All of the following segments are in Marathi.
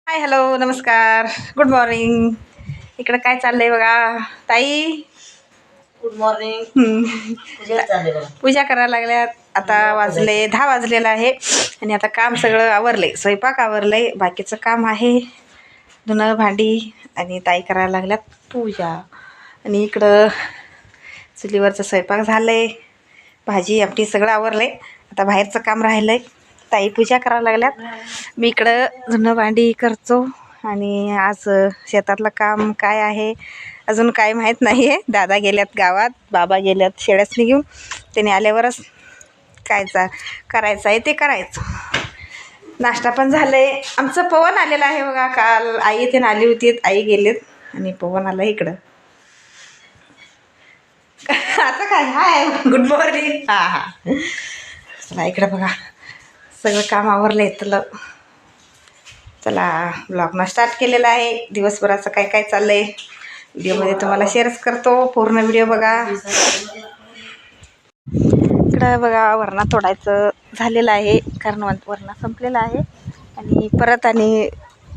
हाय, हॅलो, नमस्कार, गुड मॉर्निंग. इकडं काय चाललंय बघा ताई. Good morning. पूजा चालले बघा. पूजा करायला लागल्यात. आता वाजले 10 वाजलेलं आहे आणि आता काम सगळं आवरलंय. स्वयंपाक आवरलंय, बाकीचं काम आहे धुणं भांडी. आणि ताई करायला लागल्यात पूजा. आणि इकडं चुलीवरचं स्वयंपाक झालंय, भाजी आमटी सगळं आवरलंय. आता बाहेरचं काम राहिलंय. ताई पूजा करायला लागल्यात, मी इकडं धुणं भांडी करतो. आणि आज शेतातलं काम काय आहे अजून काय माहीत नाही आहे. दादा गेल्यात गावात, बाबा गेल्यात शेळ्यासनी घेऊन. त्याने आल्यावरच करायचं आहे ते करायचं. नाश्ता पण झालं आहे. आमचं पवन आलेलं आहे बघा. काल आई ते आली होती, आई गेलेत आणि पवन आलं इकडं. आता काय हाय, गुड मॉर्निंग. हां हां, चला इकडं बघा, सगळं काम आवरलं इथलं. चला, ब्लॉगनं स्टार्ट केलेला आहे. दिवसभराचं काय काय चाललं आहे व्हिडिओमध्ये तुम्हाला शेअरच करतो. पूर्ण व्हिडिओ बघा. इकडं बघा, वरणा तोडायचं झालेलं आहे, कारण वरणा संपलेला आहे. आणि परत आणि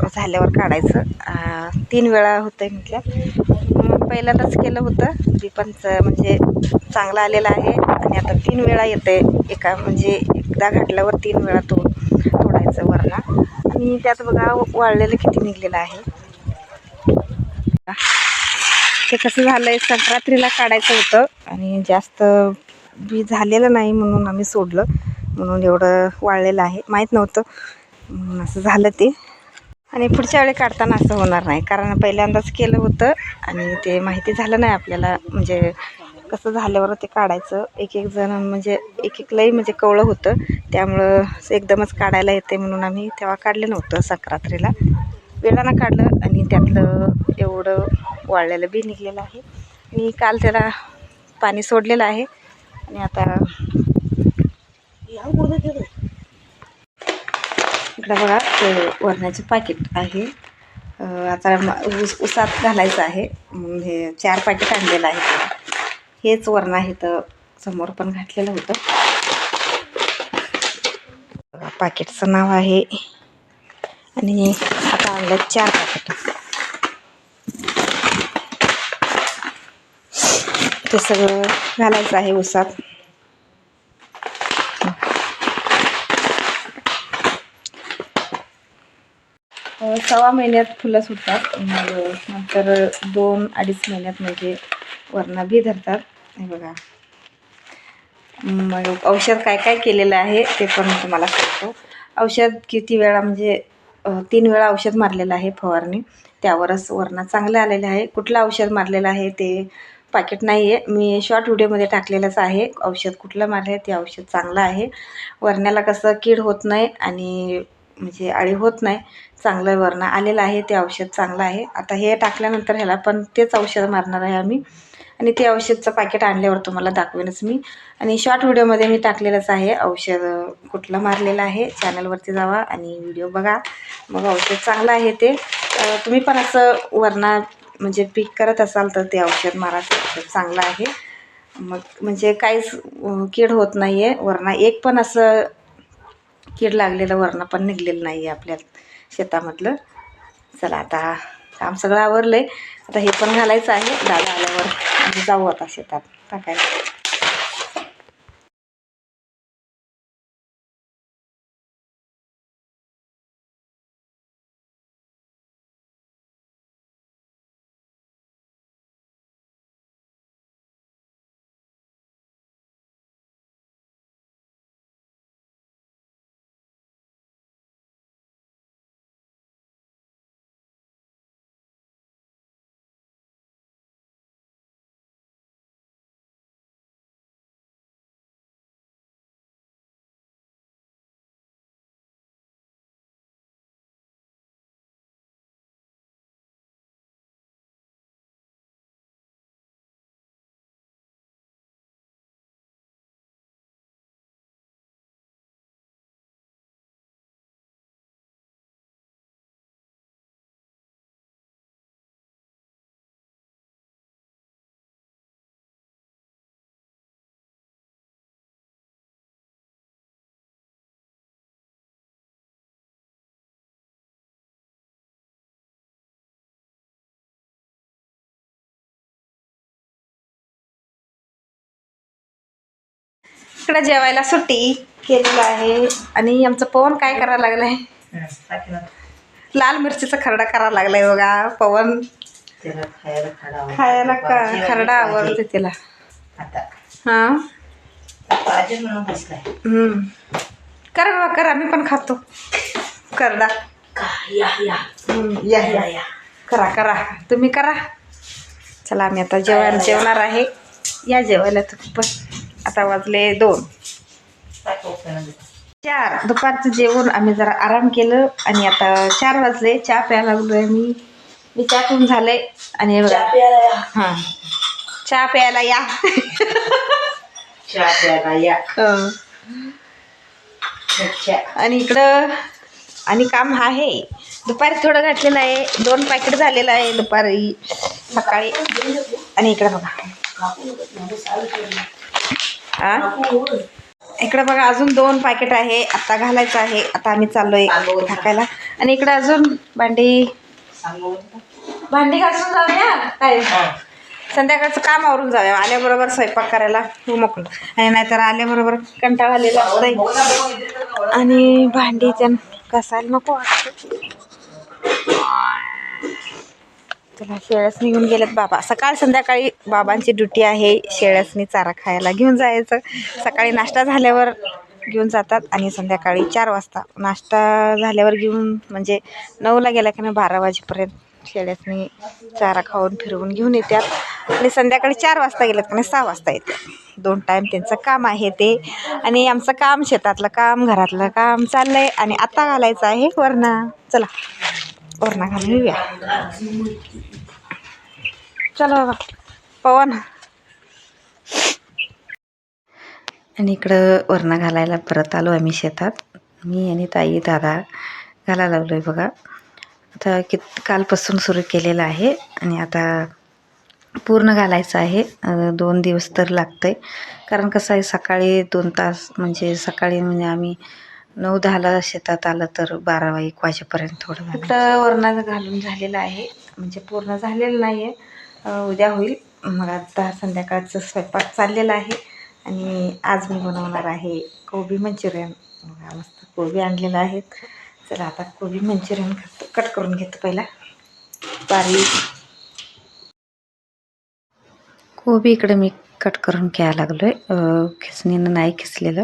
झाल्यावर काढायचं. 3 वेळा होतं आहे म्हटलं. पहिल्यांदाच केलं होतं दीपांचं, म्हणजे चांगलं आलेलं आहे. आणि आता 3 वेळा येतं आहे. म्हणजे एकदा घातल्यावर 3 वेळा तोडायचं वरणा. आणि त्यात बघा वाळलेलं किती निघलेलं आहे. ते कसं झालं आहे, संक्रांतीला काढायचं होतं आणि जास्त बी झालेलं नाही म्हणून आम्ही सोडलं. म्हणून एवढं वाळलेलं आहे, माहीत नव्हतं म्हणून असं झालं ते. आणि पुढच्या वेळी काढताना असं होणार नाही, कारण पहिल्यांदाच केलं होतं आणि ते माहिती झालं नाही आपल्याला. म्हणजे कसं झाल्यावर ते काढायचं. एक एक जण म्हणजे एक एक लई म्हणजे कवळं होतं, त्यामुळं एकदमच काढायला येते म्हणून आम्ही तेव्हा काढलं नव्हतं. संक्रांतीला वेळानं काढलं आणि त्यातलं एवढं वाळलेलं बी निघलेलं आहे. मी काल त्याला पाणी सोडलेलं आहे. आणि आता इकडं बघा, ते वरणाचे पाकिट आहे. आता उसात घालायचं आहे म्हणून हे 4 पाकिट आणलेलं आहे. हेच वरण आहे, तर समोर पण घातलेलं होतं. पाकिटचं नाव आहे. आणि आता आणलं 4 पाकिट. ते सगळं घालायचं आहे उसात. 1.25 महिन्यात फुलं सुटतात. मग नंतर 2-2.5 महिन्यात म्हणजे वरणा बी धरतात. हे बघा, मग औषध काय काय केलेलं आहे ते पण तुम्हाला सांगतो. औषध किती वेळा म्हणजे 3 वेळा औषध मारलेलं आहे, फवारणी. त्यावरच वरणा चांगलं आलेलं आहे. कुठलं औषध मारलेलं आहे ते पाकिट नाही आहे, मी शॉर्ट व्हिडिओमध्ये टाकलेलंच आहे. औषध कुठलं मारलं आहे ते औषध चांगलं आहे. वरण्याला कसं कीड होत नाही आणि म्हणजे अळी होत नाही. चांगलं वरणा आलेलं आहे, ते औषध चांगलं आहे. आता हे टाकल्यानंतर ह्याला पण तेच औषध मारणार आहे आम्ही. आणि ते औषधचं पाकिट आणल्यावर तुम्हाला दाखवेनच मी. आणि शॉर्ट व्हिडिओमध्ये मी टाकलेलंच आहे औषध कुठलं मारलेलं आहे. चॅनलवरती जावा आणि व्हिडिओ बघा, मग औषध चांगलं आहे ते. तुम्ही पण असं वरणा म्हणजे पीक करत असाल तर ते औषध मारायचं, औषध चांगलं आहे. मग म्हणजे काहीच कीड होत नाही आहे. वरणा एक पण असं कीड लागलेलं वरणा पण निघलेलं नाही आहे आपल्या शेतामधलं. चला, आता काम सगळं आवरलं आहे. आता हे पण घालायचं आहे. दादा आल्यावर म्हणजे जाऊ आता शेतात टाकायला. इकडं जेवायला सुट्टी केलेलं आहे आणि आमचं पवन काय करायला लागलाय, लाल मिरचीचा खरडा करायला लागलाय बघा पवन. खायला खरडा आवडते तिला. हा करा बाबा करा, मी पण खातो करडा. या या करा करा, तुम्ही करा. चला आम्ही आता जेवणार आहे. या जेवायला तुम्ही पण. आता वाजले 2, 4. दुपारचं जेवण आम्ही जरा आराम केलं आणि आता 4 वाजले. चहा प्यायला लागलोय मी चहा पिऊन झाले आणि हां चहा प्यायला या. आणि इकडं आणि काम आहे. दुपारी थोडं घातलेलं आहे, 2 पॅकेट झालेलं आहे दुपारी सकाळी. आणि इकडं बघा इकडं बघा अजून 2 पॅकेट आहे, आता घालायचं आहे. आता आम्ही चाललोय टाकायला. आणि इकडं अजून भांडी घासून जाऊया काय, संध्याकाळचं काम आवरून जाऊया. आल्याबरोबर स्वयंपाक करायला मोकळं, आणि नाहीतर आल्याबरोबर कंटाळा आलेला असतंय आणि भांडी त्यानं घासायला नको वाटतं. चला शेळ्यासनी घेऊन गेलेत बाबा. सकाळ संध्याकाळी बाबांची ड्युटी आहे, शेळ्यासनी चारा खायला घेऊन जायचं. सकाळी नाश्ता झाल्यावर घेऊन जातात आणि संध्याकाळी 4 वाजता नाश्ता झाल्यावर घेऊन, म्हणजे 9ला गेला की नाही 12 वाजेपर्यंत शेळ्यासनी चारा खाऊन फिरवून घेऊन येतात. आणि संध्याकाळी 4 वाजता गेलेत की नाही 6 वाजता येतात. 2 टाईम त्यांचं काम आहे ते. आणि आमचं काम शेतातलं काम, घरातलं काम चाललंय. आणि आता घालायचं आहे वरणा. चला वरणा घालून येऊया. चला बाबा पवन. आणि इकडं वरणा घालायला परत आलो आम्ही शेतात. मी आणि ताई दादा घालायला लागलो आहे बघा. आता कालपासून सुरू केलेलं आहे आणि आता पूर्ण घालायचं आहे. 2 दिवस तर लागतं आहे, कारण कसं आहे सकाळी 2 तास, म्हणजे सकाळी म्हणजे आम्ही 9-10ला शेतात आलं तर 12-1 वाजेपर्यंत थोडं. इकडं वरणाचं घालून झालेलं आहे, म्हणजे पूर्ण झालेलं नाही आहे, उद्या होईल. मग आता संध्याकाळचं स्वयंपाक चाललेला आहे. आणि आज मी बनवणार आहे कोबी मंचुरियन. मस्त कोबी आणलेलं आहे. चला आता कोबी मंचुरियन कट करून घेतो पहिला बारीक. कोबी इकडे मी कट करून घ्यायला लागलो आहे. खिसणीनं नाही खिसलेलं,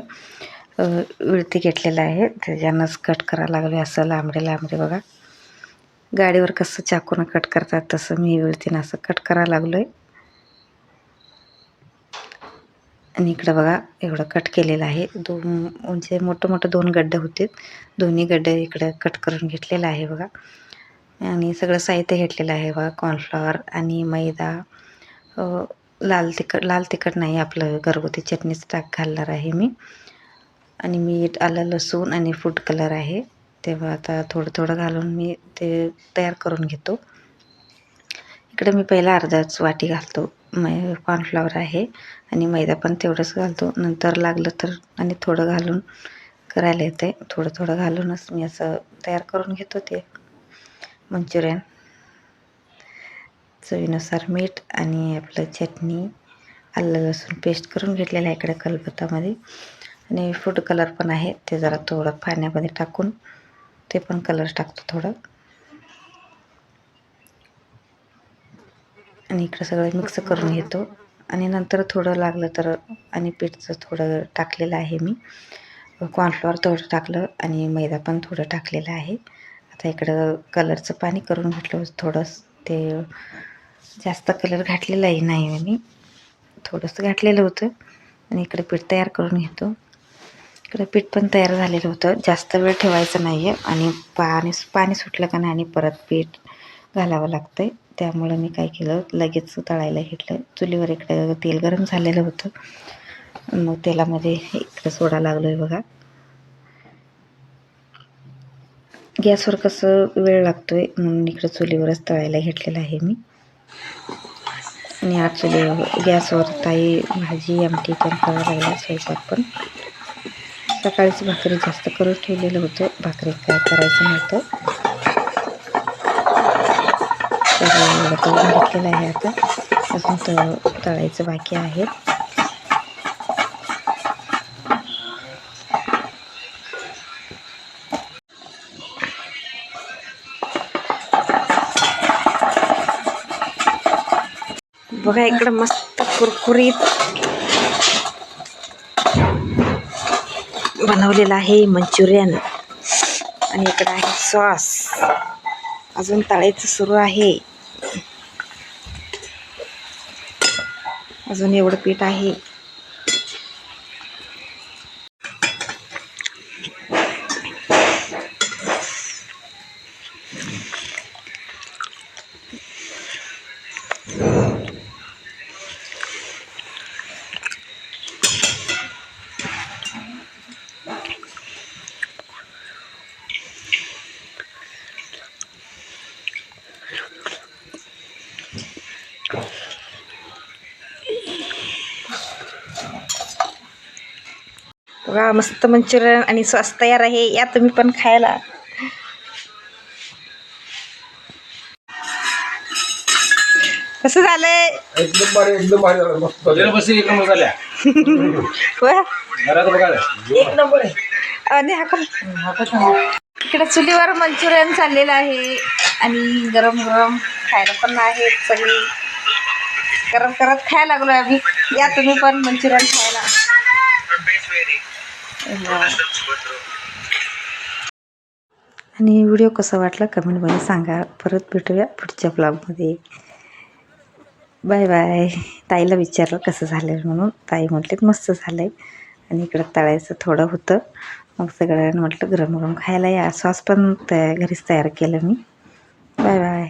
विळती घेतलेलं आहे त्याच्यानंच कट करायला लागलो आहे. असं लांबडे बघा, गाडीवर कसं चाकूनं कट करतात तसं मी विळतीनं असं कट करायला लागलो आहे. आणि इकडं बघा एवढं कट केलेलं आहे. म्हणजे मोठं 2 गड्डे होते, दोन्ही गड्डे इकडं कट करून घेतलेलं आहे बघा. आणि सगळं साहित्य घेतलेलं आहे बघा. कॉर्नफ्लॉवर आणि मैदा, लाल तिखट नाही, आपलं घरगुती चटणीचं घालणार आहे मी. आणि मीठ, आलं, लसूण आणि फूड कलर आहे. तेव्हा आता थोडं घालून मी ते तयार करून घेतो. इकडे मी पहिला अर्धाच वाटी घालतो कॉर्नफ्लॉवर आहे, आणि मैदा पण तेवढंच घालतो. नंतर लागलं तर आणि थोडं घालून करायला येते. थोडं घालूनच मी असं तयार करून घेतो ते मंचुरियन. चवीनुसार मीठ आणि आपलं चटणी, आलं लसूण पेस्ट करून घेतलेलं आहे इकडे खलबत्त्यामध्ये. आणि फूड कलर पण आहे, ते जरा थोडं पाण्यामध्ये टाकून ते पण कलर टाकतो थोडं. आणि इकडं सगळं मिक्स करून घेतो. आणि नंतर थोडं लागलं तर आणि पीठचं थोडं टाकलेलं आहे मी. कॉर्नफ्लॉवर थोडं टाकलं आणि मैदा पण थोडं टाकलेलं आहे. आता इकडं कलरचं पाणी करून घेतलं थोडंसं, ते जास्त कलर घातलेलाही नाही मी, थोडंसं घातलेलं होतं. आणि इकडे पीठ तयार करून घेतो. इकडे पीठ पण तयार झालेलं होतं, जास्त वेळ ठेवायचं नाही आहे. आणि पाणी सुटलं का नाही आणि परत पीठ घालावं लागतं आहे. त्यामुळं मी काय केलं, लगेच तळायला घेतलं. चुलीवर इकडं तेल गरम झालेलं होतं, मग तेलामध्ये इकडं सोडा लागलो आहे बघा. गॅसवर कसं वेळ लागतो आहे म्हणून इकडं चुलीवरच तळायला घेतलेलं आहे मी. आणि आज गॅसवर ताई भाजी आमटी पण करायला लागला, स्वयंपाक पण. सकाळीच भाकरी जास्त करून ठेवलेलं होतं, भाकरी काय करायचं नव्हतं. तर एवढं तळून घेतलेलं आहे. आता अजून तळायचं बाकी आहे. बघा इकडं मस्त कुरकुरीत बनवलेलं आहे मंचुरियन. आणि इकडं आहे सॉस. अजून तळायचं सुरू आहे. अजून एवढं पीठ आहे. बघा मस्त मंचुरियन आणि सॉस तयार आहे. या तुम्ही पण खायला. कसं झालंय? एकदम भारी झालं मस्त. एक नंबर झाल्या. वा, घरात बघा. एक नंबर आहे. आणि इकडे चुलीवर मंचुरियन चाललेलं आहे आणि गरम गरम खायला पण आहे. सगळी करत करत खायला लागलोय आम्ही. या तुम्ही पण मंचुरियन खायला. आणि व्हिडिओ कसा वाटला कमेंटमध्ये सांगा. परत भेटूया पुढच्या ब्लॉगमध्ये. Bye bye. ताईला विचारलं कसं झालं म्हणून. ताई म्हटले मस्त झालं आहे. आणि इकडं तळायचं थोडं होतं. मग सगळ्यांना म्हटलं गरम गरम खायला या. सॉस पण घरीच तयार केलं मी. Bye bye.